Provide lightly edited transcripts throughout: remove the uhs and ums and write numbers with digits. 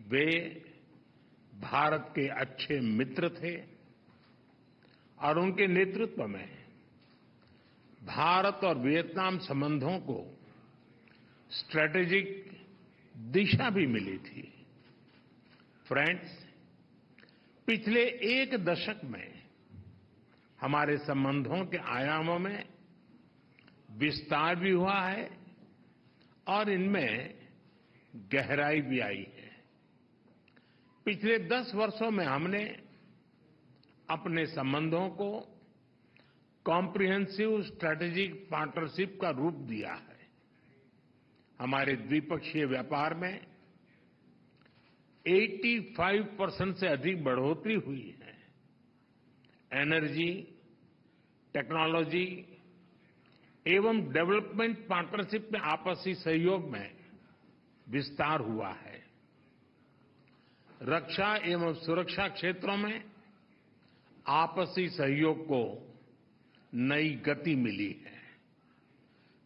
वे भारत के अच्छे मित्र थे और उनके नेतृत्व में भारत और वियतनाम संबंधों को स्ट्रैटेजिक दिशा भी मिली थी। फ्रेंड्स, पिछले एक दशक में हमारे संबंधों के आयामों में विस्तार भी हुआ है और इनमें गहराई भी आई है। पिछले 10 वर्षों में हमने अपने संबंधों को कॉम्प्रिहेंसिव स्ट्रैटेजिक पार्टनरशिप का रूप दिया है। हमारे द्विपक्षीय व्यापार में 85% से अधिक बढ़ोतरी हुई है। एनर्जी, टेक्नोलॉजी एवं डेवलपमेंट पार्टनरशिप में आपसी सहयोग में विस्तार हुआ है। रक्षा एवं सुरक्षा क्षेत्रों में आपसी सहयोग को नई गति मिली है।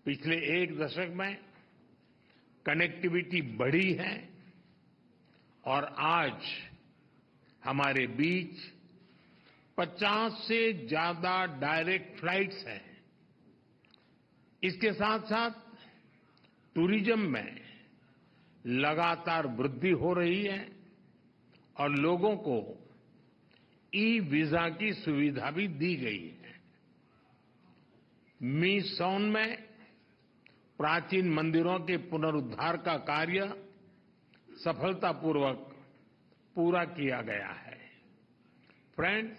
पिछले एक दशक में कनेक्टिविटी बढ़ी है और आज हमारे बीच 50 से ज्यादा डायरेक्ट फ्लाइट्स हैं। इसके साथ साथ टूरिज्म में लगातार वृद्धि हो रही है और लोगों को ई वीजा की सुविधा भी दी गई है। मिसौन में प्राचीन मंदिरों के पुनरुद्धार का कार्य सफलतापूर्वक पूरा किया गया है। फ्रेंड्स,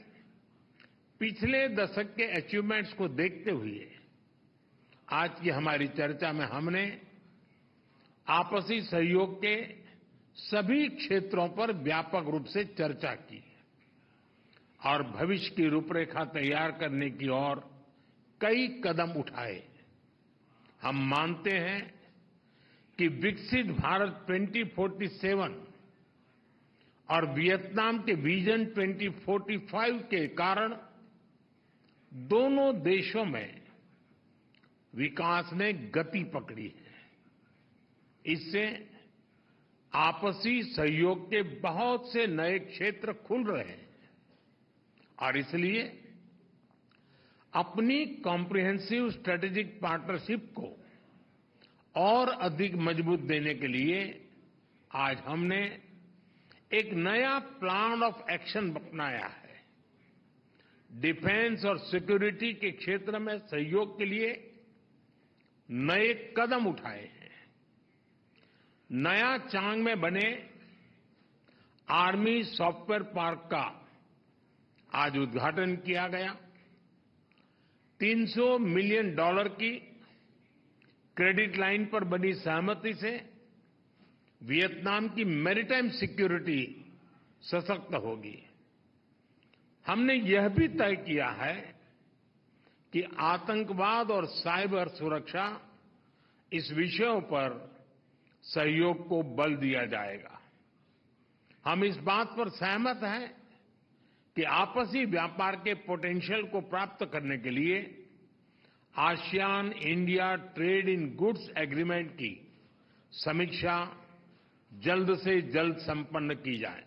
पिछले दशक के अचीवमेंट्स को देखते हुए आज की हमारी चर्चा में हमने आपसी सहयोग के सभी क्षेत्रों पर व्यापक रूप से चर्चा की और भविष्य की रूपरेखा तैयार करने की ओर कई कदम उठाए। हम मानते हैं कि विकसित भारत 2047 और वियतनाम के विजन 2045 के कारण दोनों देशों में विकास ने गति पकड़ी है। इससे आपसी सहयोग के बहुत से नए क्षेत्र खुल रहे हैं और इसलिए अपनी कॉम्प्रिहेंसिव स्ट्रैटेजिक पार्टनरशिप को और अधिक मजबूत देने के लिए आज हमने एक नया प्लान ऑफ एक्शन अपनाया है। डिफेंस और सिक्योरिटी के क्षेत्र में सहयोग के लिए नए कदम उठाए हैं। नया चांग में बने आर्मी सॉफ्टवेयर पार्क का आज उद्घाटन किया गया। $300 मिलियन की क्रेडिट लाइन पर बनी सहमति से वियतनाम की मैरीटाइम सिक्योरिटी सशक्त होगी। हमने यह भी तय किया है कि आतंकवाद और साइबर सुरक्षा इस विषयों पर सहयोग को बल दिया जाएगा। हम इस बात पर सहमत हैं कि आपसी व्यापार के पोटेंशियल को प्राप्त करने के लिए ASEAN India trade in goods agreement की समीक्षा जल्द से जल्द संपन्न की जाए।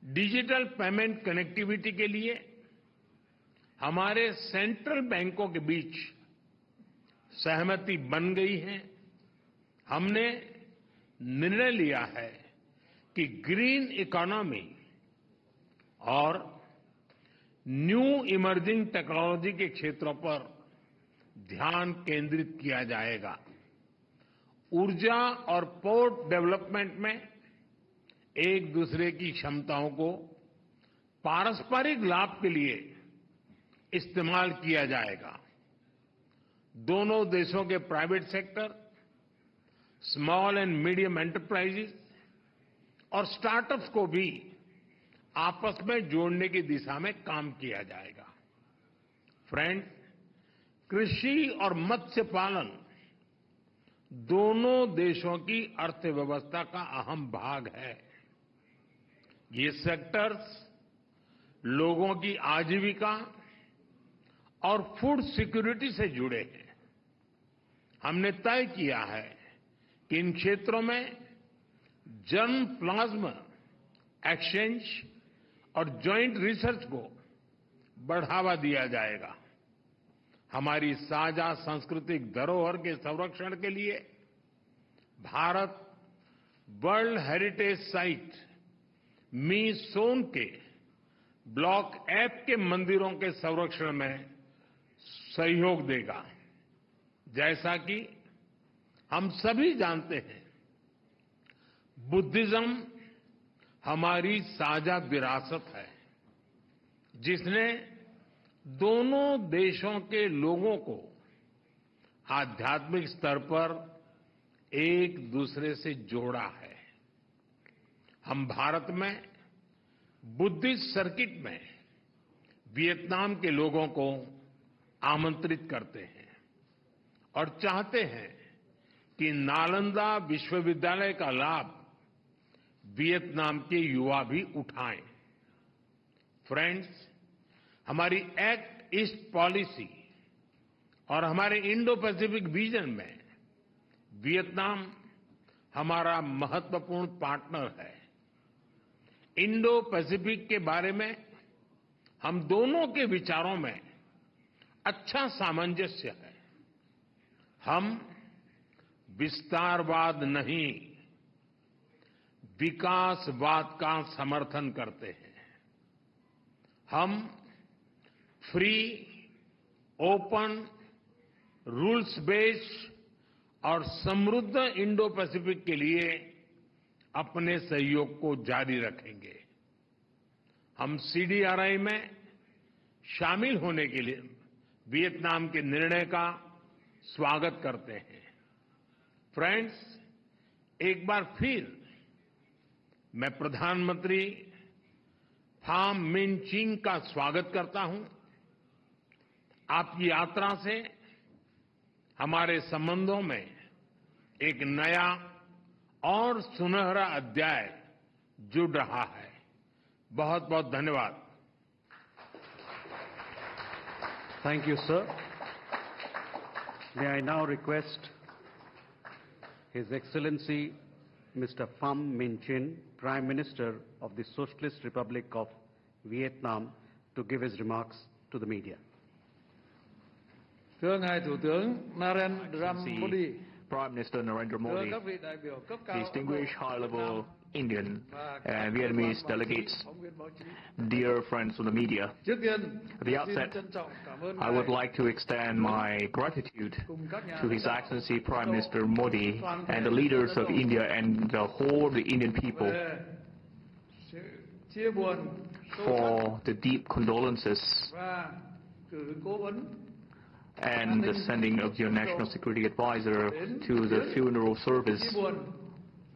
डिजिटल पेमेंट कनेक्टिविटी के लिए हमारे सेंट्रल बैंकों के बीच सहमति बन गई है। हमने निर्णय लिया है कि ग्रीन इकोनॉमी और न्यू इमर्जिंग टेक्नोलॉजी के क्षेत्रों पर ध्यान केंद्रित किया जाएगा। ऊर्जा और पोर्ट डेवलपमेंट में एक दूसरे की क्षमताओं को पारस्परिक लाभ के लिए इस्तेमाल किया जाएगा। दोनों देशों के private sector, small and medium enterprises और स्टार्टअप्स को भी आपस में जोड़ने की दिशा में काम किया जाएगा। फ्रेंड्स, कृषि और मत्स्य पालन दोनों देशों की अर्थव्यवस्था का अहम भाग है। ये सेक्टर्स लोगों की आजीविका और फूड सिक्योरिटी से जुड़े हैं। हमने तय किया है कि इन क्षेत्रों में जर्म प्लाज्मा एक्सचेंज और जॉइंट रिसर्च को बढ़ावा दिया जाएगा। हमारी साझा सांस्कृतिक धरोहर के संरक्षण के लिए भारत वर्ल्ड हेरिटेज साइट मीसोन के ब्लॉक एफ के मंदिरों के संरक्षण में सहयोग देगा। जैसा कि हम सभी जानते हैं, बुद्धिज्म हमारी साझा विरासत है, जिसने दोनों देशों के लोगों को आध्यात्मिक स्तर पर एक दूसरे से जोड़ा है। हम भारत में बुद्धिस्ट सर्किट में वियतनाम के लोगों को आमंत्रित करते हैं और चाहते हैं कि नालंदा विश्वविद्यालय का लाभ वियतनाम के युवा भी उठाएं। फ्रेंड्स, हमारी एक्ट ईस्ट पॉलिसी और हमारे इंडो पैसिफिक विजन में वियतनाम हमारा महत्वपूर्ण पार्टनर है। इंडो पैसिफिक के बारे में हम दोनों के विचारों में अच्छा सामंजस्य है। हम विस्तारवाद नहीं, विकासवाद का समर्थन करते हैं। हम फ्री, ओपन, रूल्स बेस्ड और समृद्ध इंडो पैसिफिक के लिए अपने सहयोग को जारी रखेंगे। हम सीडीआरआई में शामिल होने के लिए वियतनाम के निर्णय का स्वागत करते हैं। फ्रेंड्स, एक बार फिर मैं प्रधानमंत्री फाम मिन चिन का स्वागत करता हूं। आपकी यात्रा से हमारे संबंधों में एक नया और सुनहरा अध्याय जुड़ रहा है। बहुत बहुत धन्यवाद। Thank you, sir. May I now request His Excellency Mr. Pham Minh Chinh, Prime Minister of the Socialist Republic of Vietnam, to give his remarks to the media. Thưa ngài Thủ tướng Narendra Modi, Prime Minister Narendra thưa Modi, các vị đại biểu cấp cao distinguished Ấn Độ, high-level Việt Indian Nam và các and cơ quan Vietnamese báo chí, delegates, phóng viên báo chí. dear friends of the media, Trước tiên, At the xin outset, trân trọng cảm ơn I ngài would like to extend my gratitude cùng các nhà to lãnh His đạo Excellency Prime Ấn Độ, Minister Modi toàn thể and the nhân dân leaders Ấn of Độ India and the whole of the Indian people về sự chia buồn sâu sắc for the deep condolences và cử cố vấn and the sending of your National Security Advisor to the funeral service chia buồn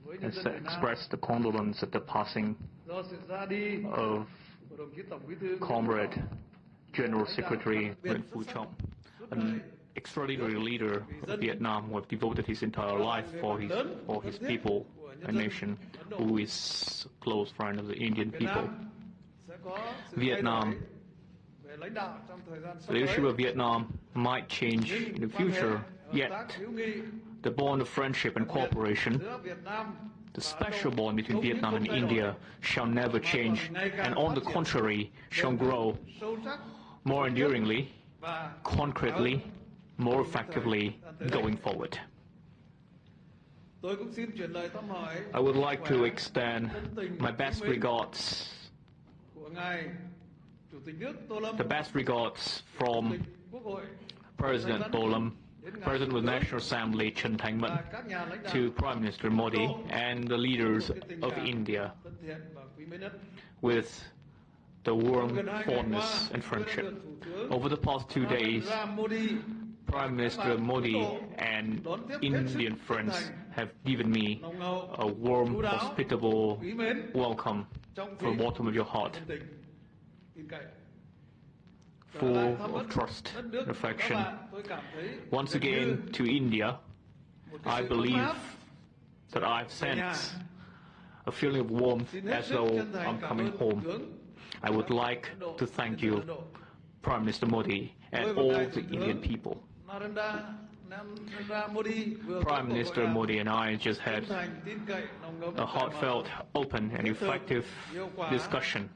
với nhân and dân Việt Nam express the condolence at the passing do sự ra đi of của đồng chí Tổng Bí thư Nguyễn Phú Comrade Trọng. General Secretary Nguyen Phu Trọng, an extraordinary leader of Vietnam who have devoted his entire life for his people, a nation who is a close friend of the Indian people. Sẽ có sự Vietnam, thay đổi về lãnh đạo trong thời gian sắp the leadership tới. of Vietnam might change in the future, yet the bond of friendship and cooperation, the special bond between Vietnam and India, shall never change, and on the contrary, shall grow more enduringly, concretely, more effectively going forward. I would like to extend my best regards, the best regards from President Tô Lâm, President of the National Assembly Trần Thanh Mẫn, to Prime Minister Modi and the leaders of India, with the warm fondness and friendship. Over the past 2 days, Prime Minister Modi and Indian friends have given me a warm, hospitable welcome from the bottom of your heart, full of trust and affection. Once again, to India, I believe that I've sensed a feeling of warmth as though I'm coming home. I would like to thank you, Prime Minister Modi, and all the Indian people. Prime Minister Modi and I just had a heartfelt, open and effective discussion